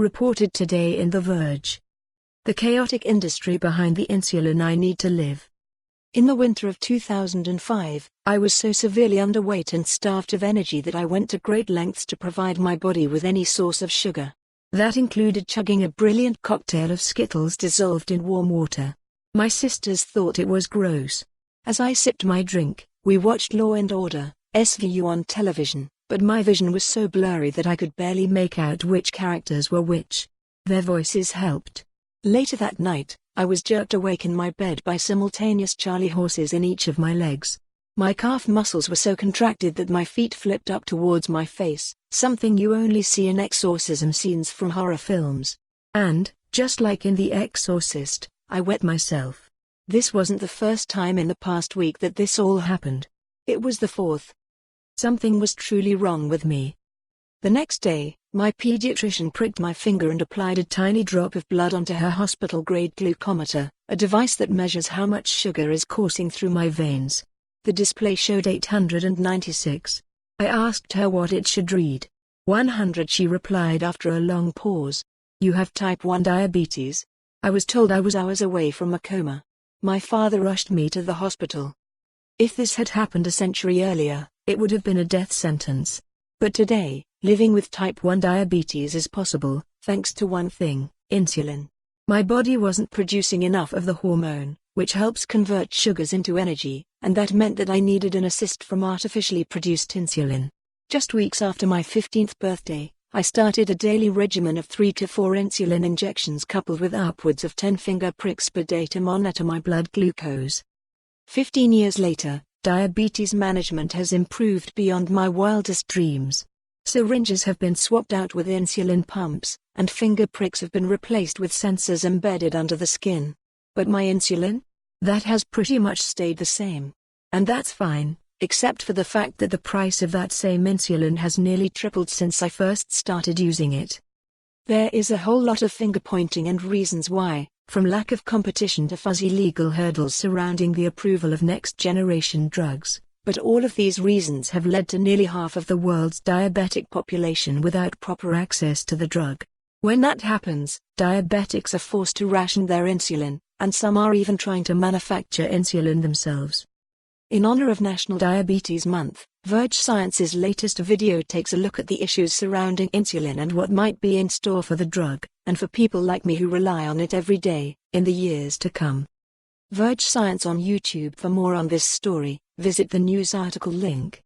Reported today in The Verge. The chaotic industry behind the insulin I need to live. In the winter of 2005, I was so severely underweight and starved of energy that I went to great lengths to provide my body with any source of sugar. That included chugging a brilliant cocktail of Skittles dissolved in warm water. My sisters thought it was gross. As I sipped my drink, we watched Law and Order, SVU on television, but my vision was so blurry that I could barely make out which characters were which. Their voices helped. Later that night, I was jerked awake in my bed by simultaneous Charlie horses in each of my legs. My calf muscles were so contracted that my feet flipped up towards my face, something you only see in exorcism scenes from horror films. And, just like in The Exorcist, I wet myself. This wasn't the first time in the past week that this all happened. It was the fourth. Something was truly wrong with me. The next day, my pediatrician pricked my finger and applied a tiny drop of blood onto her hospital-grade glucometer, a device that measures how much sugar is coursing through my veins. The display showed 896. I asked her what it should read. 100, she replied after a long pause. You have type 1 diabetes? I was told I was hours away from a coma. My father rushed me to the hospital. If this had happened a century earlier, it would have been a death sentence. But today, living with type 1 diabetes is possible, thanks to one thing: insulin. My body wasn't producing enough of the hormone, which helps convert sugars into energy, and that meant that I needed an assist from artificially produced insulin. Just weeks after my 15th birthday, I started a daily regimen of 3 to 4 insulin injections coupled with upwards of 10 finger pricks per day to monitor my blood glucose. 15 years later, diabetes management has improved beyond my wildest dreams. Syringes have been swapped out with insulin pumps, and finger pricks have been replaced with sensors embedded under the skin. But my insulin? That has pretty much stayed the same. And that's fine, except for the fact that the price of that same insulin has nearly tripled since I first started using it. There is a whole lot of finger-pointing and reasons why, from lack of competition to fuzzy legal hurdles surrounding the approval of next-generation drugs, but all of these reasons have led to nearly half of the world's diabetic population without proper access to the drug. When that happens, diabetics are forced to ration their insulin, and some are even trying to manufacture insulin themselves. In honor of National Diabetes Month, Verge Science's latest video takes a look at the issues surrounding insulin and what might be in store for the drug, and for people like me who rely on it every day, in the years to come. Verge Science on YouTube. For more on this story, visit the news article link.